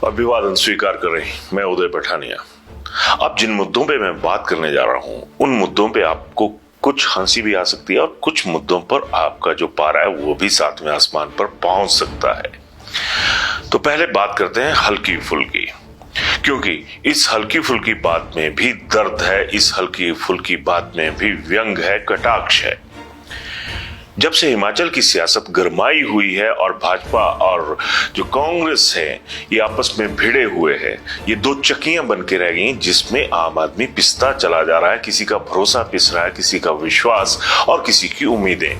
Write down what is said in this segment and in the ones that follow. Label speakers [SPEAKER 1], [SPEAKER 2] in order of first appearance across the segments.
[SPEAKER 1] अभिवादन स्वीकार करें। मैं उदय पठानिया। अब जिन मुद्दों पे मैं बात करने जा रहा हूं, उन मुद्दों पे आपको कुछ हंसी भी आ सकती है और कुछ मुद्दों पर आपका जो पारा है वो भी सातवें आसमान पर पहुंच सकता है। तो पहले बात करते हैं हल्की फुल्की, क्योंकि इस हल्की फुल्की बात में भी दर्द है, इस हल्की फुल्की बात में भी व्यंग है, कटाक्ष है। जब से हिमाचल की सियासत गरमाई हुई है और भाजपा और जो कांग्रेस है ये आपस में भिड़े हुए हैं, ये दो चक्कियां बन के रह गई जिसमें आम आदमी पिसता चला जा रहा है। किसी का भरोसा पिस रहा है, किसी का विश्वास और किसी की उम्मीदें।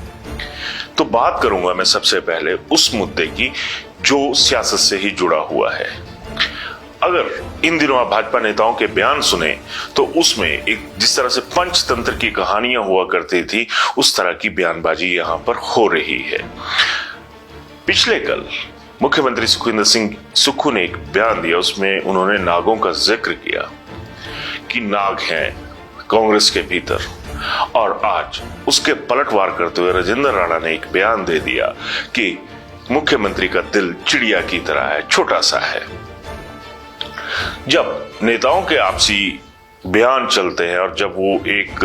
[SPEAKER 1] तो बात करूंगा मैं सबसे पहले उस मुद्दे की जो सियासत से ही जुड़ा हुआ है। अगर इन दिनों आप भाजपा नेताओं के बयान सुने तो उसमें एक जिस तरह से पंचतंत्र की कहानियां हुआ करती थी, उस तरह की बयानबाजी यहां पर हो रही है। पिछले कल मुख्यमंत्री सुखविंदर सिंह सुक्खू ने एक बयान दिया, उसमें उन्होंने नागों का जिक्र किया कि नाग हैं कांग्रेस के भीतर, और आज उसके पलटवार करते हुए राजेंद्र राणा ने एक बयान दे दिया कि मुख्यमंत्री का दिल चिड़िया की तरह है, छोटा सा है। जब नेताओं के आपसी बयान चलते हैं और जब वो एक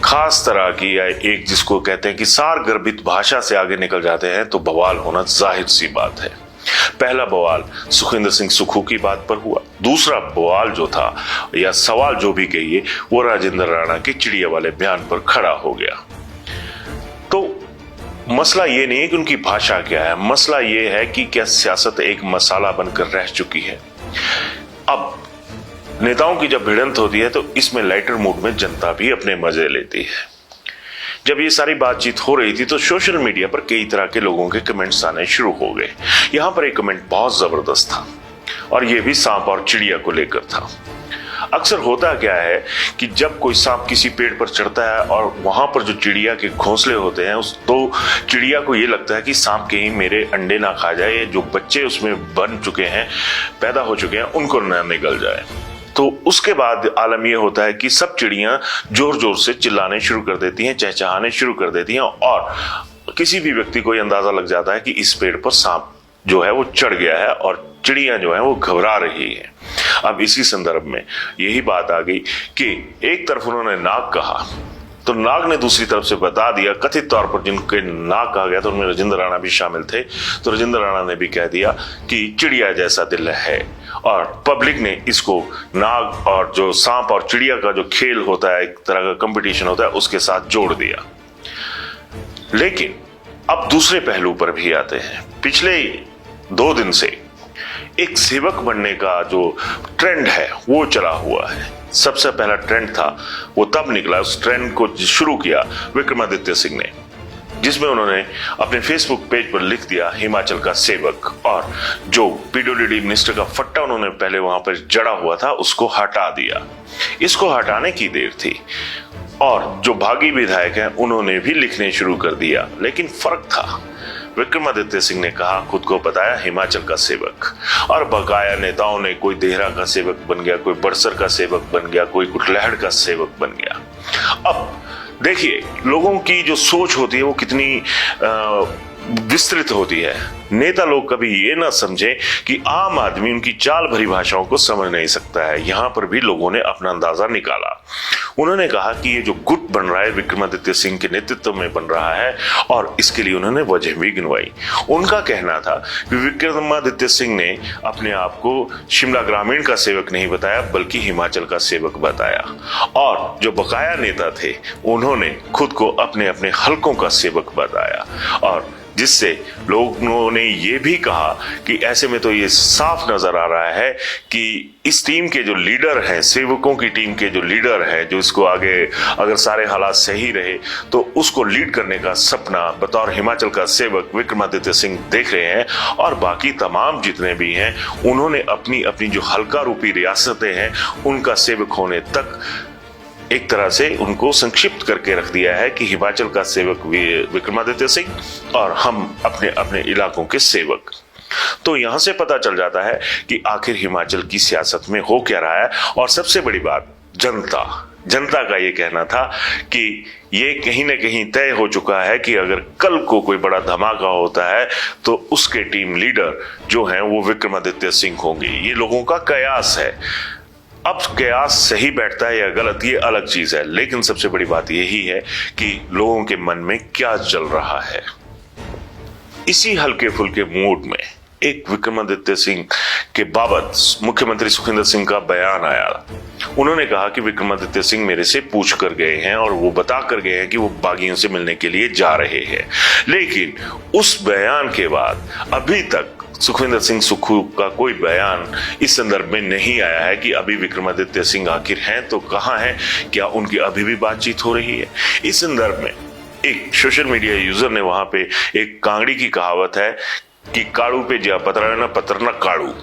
[SPEAKER 1] खास तरह की या एक जिसको कहते हैं कि सारगर्भित भाषा से आगे निकल जाते हैं तो बवाल होना जाहिर सी बात है। पहला बवाल सुखविंदर सिंह सुक्खू की बात पर हुआ, दूसरा बवाल जो था या सवाल जो भी कहिए वो राजेंद्र राणा के चिड़िया वाले बयान पर खड़ा हो गया। तो मसला ये नहीं है कि उनकी भाषा क्या है, मसला ये है कि क्या सियासत एक मसाला बनकर रह चुकी है। अब नेताओं की जब भिड़ंत होती है तो इसमें लाइटर मूड में जनता भी अपने मजे लेती है। जब ये सारी बातचीत हो रही थी तो सोशल मीडिया पर कई तरह के लोगों के कमेंट्स आने शुरू हो गए। यहां पर एक कमेंट बहुत जबरदस्त था और यह भी सांप और चिड़िया को लेकर था। अक्सर होता क्या है कि जब कोई सांप किसी पेड़ पर चढ़ता है और वहां पर जो चिड़िया के घोंसले होते हैं तो चिड़िया को ये लगता है कि सांप कहीं मेरे अंडे ना खा जाए, जो बच्चे उसमें बन चुके हैं, पैदा हो चुके हैं, उनको ना निकल जाए। तो उसके बाद आलम यह होता है कि सब चिड़ियां जोर जोर से चिल्लाने शुरू कर देती हैं, चहचहाने शुरू कर देती हैं और किसी भी व्यक्ति को यह अंदाजा लग जाता है कि इस पेड़ पर सांप जो है वो चढ़ गया है और चिड़ियां जो है वो घबरा रही है। अब इसी संदर्भ में यही बात आ गई कि एक तरफ उन्होंने नाग कहा तो नाग ने दूसरी तरफ से बता दिया, कथित तौर पर जिनके नाग कहा गया तो उनमें राजेंद्र राणा भी शामिल थे, तो राजेंद्र राणा ने भी कह दिया कि चिड़िया जैसा दिल है। और पब्लिक ने इसको नाग और जो सांप और चिड़िया का जो खेल होता है, एक तरह का कंपटीशन होता है, उसके साथ जोड़ दिया। लेकिन अब दूसरे पहलू पर भी आते हैं। पिछले 2 दिन से एक सेवक बनने का जो ट्रेंड है वो चला हुआ है। सबसे पहला ट्रेंड था वो तब निकला, उस ट्रेंड को शुरू किया विक्रमादित्य सिंह ने, जिसमें उन्होंने अपने फेसबुक पेज पर लिख दिया हिमाचल का सेवक, और जो पीडब्ल्यूडी मिनिस्टर का फट्टा उन्होंने पहले वहां पर जड़ा हुआ था उसको हटा दिया। इसको हटाने की देर थी और जो भागी विधायक हैं उन्होंने भी लिखने शुरू कर दिया। लेकिन फर्क था, विक्रमादित्य सिंह ने कहा, खुद को बताया हिमाचल का सेवक, और बकाया नेताओं ने कोई देहरा का सेवक बन गया, कोई बड़सर का सेवक बन गया, कोई कुटलैहड़ का सेवक बन गया। अब देखिए लोगों की जो सोच होती है वो कितनी विस्तृत होती है। नेता लोग कभी ये ना समझे कि आम आदमी उनकी चाल भरी भाषाओं को समझ नहीं सकता है। यहां पर भी लोगों ने अपना अंदाजा निकाला। उन्होंने कहा कि ये जो गुट बन रहा है विक्रमादित्य सिंह के नेतृत्व में बन रहा है, और इसके लिए उन्होंने वजह भी गिनवाई। उनका कहना था कि विक्रमादित्य सिंह ने अपने आप को शिमला ग्रामीण का सेवक नहीं बताया बल्कि हिमाचल का सेवक बताया, और जो बकाया नेता थे उन्होंने खुद को अपने अपने हलकों का सेवक बताया, और जिससे लोगों ने ये भी कहा कि ऐसे में तो ये साफ नजर आ रहा है कि इस टीम के जो लीडर हैं, सेवकों की टीम के जो लीडर हैं, जो इसको आगे अगर सारे हालात सही रहे तो उसको लीड करने का सपना बतौर हिमाचल का सेवक विक्रमादित्य सिंह देख रहे हैं, और बाकी तमाम जितने भी हैं उन्होंने अपनी अपनी जो हल्का रूपी रियासतें हैं उनका सेवक होने तक एक तरह से उनको संक्षिप्त करके रख दिया है कि हिमाचल का सेवक विक्रमादित्य सिंह और हम अपने अपने इलाकों के सेवक। तो यहां से पता चल जाता है कि आखिर हिमाचल की सियासत में हो क्या रहा है। और सबसे बड़ी बात, जनता जनता का ये कहना था कि ये कहीं ना कहीं तय हो चुका है कि अगर कल को कोई बड़ा धमाका होता है तो उसके टीम लीडर जो हैं वो विक्रमादित्य सिंह होंगे। ये लोगों का कयास है। अब कयास सही बैठता है या गलत ये अलग चीज है, लेकिन सबसे बड़ी बात यही है कि लोगों के मन में क्या चल रहा है। इसी हल्के फुल्के मूड में एक विक्रमादित्य सिंह के बाबत मुख्यमंत्री सुखविंदर सिंह का बयान आया। उन्होंने कहा कि विक्रमादित्य सिंह मेरे से पूछ कर गए हैं और वो बता कर गए हैं कि वो बागियों से मिलने के लिए जा रहे हैं, लेकिन उस बयान के बाद अभी तक सुखविंदर सिंह सुक्खू का कोई बयान इस संदर्भ में नहीं आया है कि अभी विक्रमादित्य सिंह आखिर हैं तो कहां हैं, क्या उनकी अभी भी बातचीत हो रही है। इस संदर्भ में एक सोशल मीडिया यूजर ने वहां पे एक कांगड़ी की कहावत है कि काड़ू पे जा पतरा ना पत्थर ना काड़ू,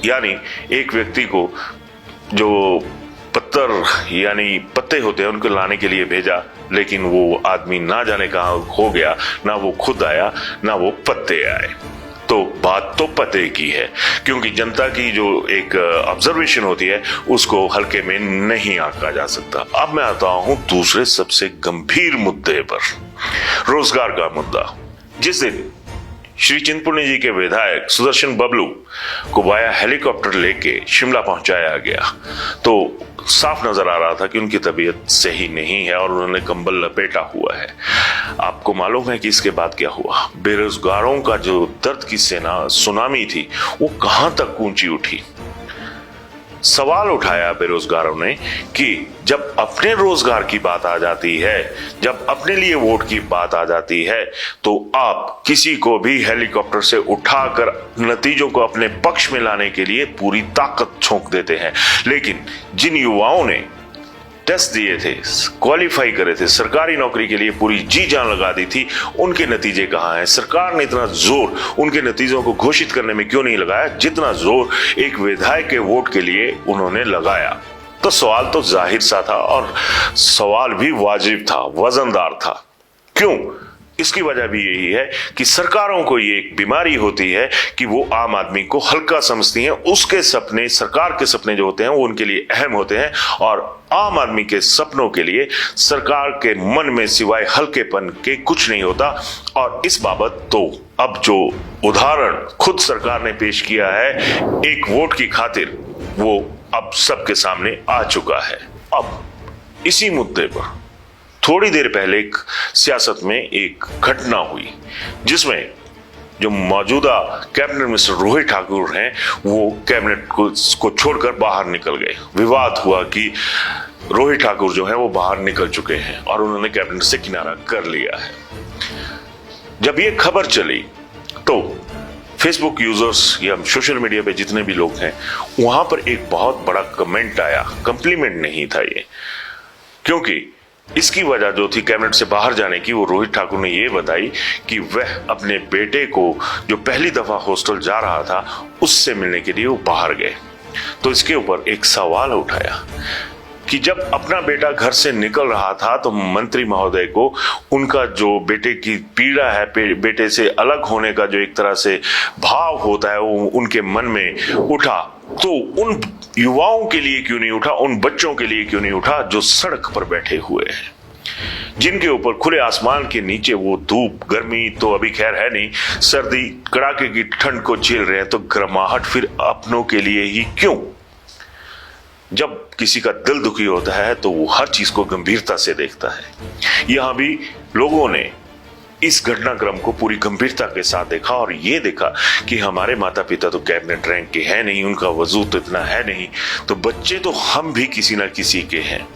[SPEAKER 1] यानी एक व्यक्ति को जो पत्थर यानी पत्ते होते हैं उनको लाने के लिए भेजा, लेकिन वो आदमी ना जाने कहां खो गया, ना वो खुद आया ना वो पत्ते आए। तो बात तो पते की है, क्योंकि जनता की जो एक ऑब्जर्वेशन होती है उसको हल्के में नहीं आंका जा सकता। अब मैं आता हूं दूसरे सबसे गंभीर मुद्दे पर, रोजगार का मुद्दा। जिस दिन श्री चिंतपूर्णी जी के विधायक सुदर्शन बबलू को वाया हेलीकॉप्टर लेके शिमला पहुंचाया गया तो साफ नजर आ रहा था कि उनकी तबीयत सही नहीं है और उन्होंने कंबल लपेटा हुआ है। आपको मालूम है कि इसके बाद क्या हुआ? बेरोजगारों का जो दर्द की सुनामी थी वो कहां तक ऊंची उठी। सवाल उठाया बेरोजगारों ने कि जब अपने रोजगार की बात आ जाती है, जब अपने लिए वोट की बात आ जाती है, तो आप किसी को भी हेलीकॉप्टर से उठाकर नतीजों को अपने पक्ष में लाने के लिए पूरी ताकत झोंक देते हैं। लेकिन जिन युवाओं ने टेस्ट दिए थे, क्वालिफाई करे थे, सरकारी नौकरी के लिए पूरी जी जान लगा दी थी, उनके नतीजे कहां हैं? सरकार ने इतना जोर उनके नतीजों को घोषित करने में क्यों नहीं लगाया जितना जोर एक विधायक के वोट के लिए उन्होंने लगाया। तो सवाल तो जाहिर सा था और सवाल भी वाजिब था, वजनदार था। क्यों? इसकी वजह भी यही है कि सरकारों को ये एक बीमारी होती है कि वो आम आदमी को हल्का समझती हैं। उसके सपने, सरकार के सपने जो होते हैं वो उनके लिए अहम होते हैं और आम आदमी के सपनों के लिए सरकार के मन में सिवाय हल्केपन के कुछ नहीं होता। और इस बाबत तो अब जो उदाहरण खुद सरकार ने पेश किया है एक वोट की खातिर, वो अब सबके सामने आ चुका है। अब इसी मुद्दे पर थोड़ी देर पहले एक सियासत में एक घटना हुई जिसमें जो मौजूदा कैबिनेट मिनिस्टर रोहित ठाकुर हैं वो कैबिनेट को छोड़कर बाहर निकल गए। विवाद हुआ कि रोहित ठाकुर जो है वो बाहर निकल चुके हैं और उन्होंने कैबिनेट से किनारा कर लिया है। जब ये खबर चली तो फेसबुक यूजर्स या सोशल मीडिया पे जितने भी लोग हैं वहां पर एक बहुत बड़ा कमेंट आया। कम्प्लीमेंट नहीं था ये, क्योंकि इसकी वजह जो थी कैबिनेट से बाहर जाने की, वो रोहित ठाकुर ने ये बताई कि वह अपने बेटे को जो पहली दफा हॉस्टल जा रहा था उससे मिलने के लिए वो बाहर गए। तो इसके ऊपर एक सवाल उठाया कि जब अपना बेटा घर से निकल रहा था तो मंत्री महोदय को उनका जो बेटे की पीड़ा है, बेटे से अलग होने का जो एक तरह से भाव होता है वो उनके मन में उठा, तो उन युवाओं के लिए क्यों नहीं उठा, उन बच्चों के लिए क्यों नहीं उठा जो सड़क पर बैठे हुए हैं, जिनके ऊपर खुले आसमान के नीचे वो धूप, गर्मी तो अभी खैर है नहीं, सर्दी, कड़ाके की ठंड को झेल रहे हैं। तो गर्माहट फिर अपनों के लिए ही क्यों? जब किसी का दिल दुखी होता है तो वो हर चीज को गंभीरता से देखता है। यहां भी लोगों ने इस घटनाक्रम को पूरी गंभीरता के साथ देखा और ये देखा कि हमारे माता पिता तो कैबिनेट रैंक के हैं नहीं, उनका वजूद तो इतना है नहीं, तो बच्चे तो हम भी किसी ना किसी के हैं।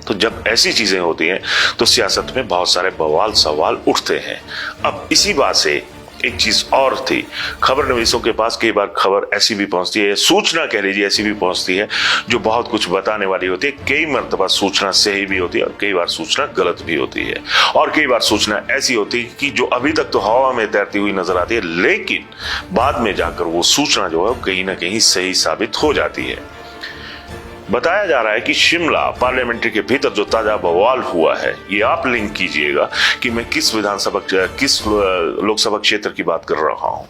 [SPEAKER 1] तो जब ऐसी चीजें होती हैं तो सियासत में बहुत सारे बवाल सवाल उठते हैं। अब इसी बात से एक चीज और थी, खबर नवीसों के पास कई बार खबर ऐसी भी पहुंचती है, सूचना कह लीजिए ऐसी भी पहुंचती है जो बहुत कुछ बताने वाली होती है। कई मर्तबा सूचना सही भी होती है और कई बार सूचना गलत भी होती है और कई बार सूचना ऐसी होती है कि जो अभी तक तो हवा में तैरती हुई नजर आती है, लेकिन बाद में जाकर वो सूचना जो है कहीं ना कहीं सही साबित हो जाती है। बताया जा रहा है कि शिमला पार्लियामेंट्री के भीतर जो ताजा बवाल हुआ है, ये आप लिंक कीजिएगा कि मैं किस लोकसभा क्षेत्र की बात कर रहा हूं।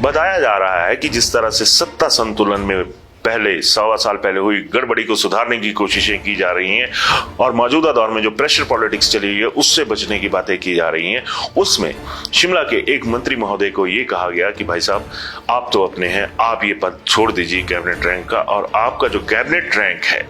[SPEAKER 1] बताया जा रहा है कि जिस तरह से सत्ता संतुलन में पहले 1.25 साल पहले हुई गड़बड़ी को सुधारने की कोशिशें की जा रही हैं और मौजूदा दौर में जो प्रेशर पॉलिटिक्स चली है उससे बचने की बातें की जा रही हैं। उसमें शिमला के एक मंत्री महोदय को यह कहा गया कि भाई साहब, आप तो अपने हैं, आप ये पद छोड़ दीजिए कैबिनेट रैंक का, और आपका जो कैबिनेट रैंक है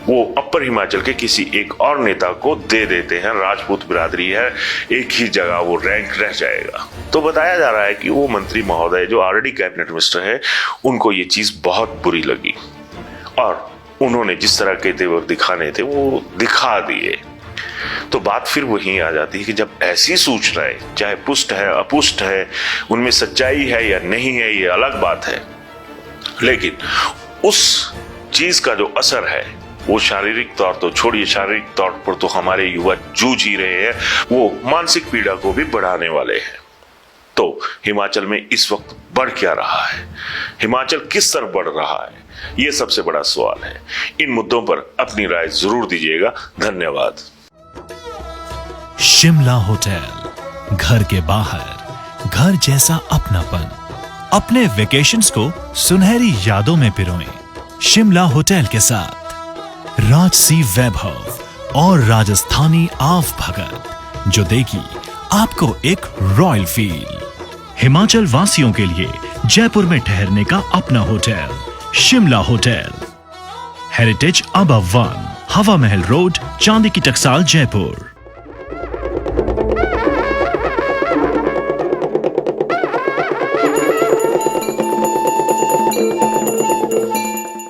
[SPEAKER 1] वो अपर हिमाचल के किसी एक और नेता को दे देते हैं। राजपूत बिरादरी है, एक ही जगह वो रैंक रह जाएगा। तो बताया जा रहा है कि वो मंत्री महोदय जो ऑलरेडी कैबिनेट मिनिस्टर है, उनको ये चीज बहुत बुरी लगी और उन्होंने जिस तरह के तेवर दिखाने थे वो दिखा दिए। तो बात फिर वहीं आ जाती है कि जब ऐसी सूचनाएं, चाहे पुष्ट है अपुष्ट है, उनमें सच्चाई है या नहीं है ये अलग बात है, लेकिन उस चीज का जो असर है वो शारीरिक तौर तो छोड़िए, शारीरिक तौर पर तो हमारे युवा जूझ ही रहे हैं, वो मानसिक पीड़ा को भी बढ़ाने वाले हैं। तो हिमाचल में इस वक्त बढ़ क्या रहा है, हिमाचल किस तरफ बढ़ रहा है, ये सबसे बड़ा सवाल है। इन मुद्दों पर अपनी राय जरूर दीजिएगा। धन्यवाद।
[SPEAKER 2] शिमला होटल, घर के बाहर घर जैसा अपनापन। अपने वेकेशंस को सुनहरी यादों में पिरोएं शिमला होटल के साथ। राजसी वैभव और राजस्थानी आव भगत जो देगी आपको एक रॉयल फील। हिमाचल वासियों के लिए जयपुर में ठहरने का अपना hotel Shimla hotel. Heritage above 1, हवा महल रोड, चांदी की टकसाल, जयपुर।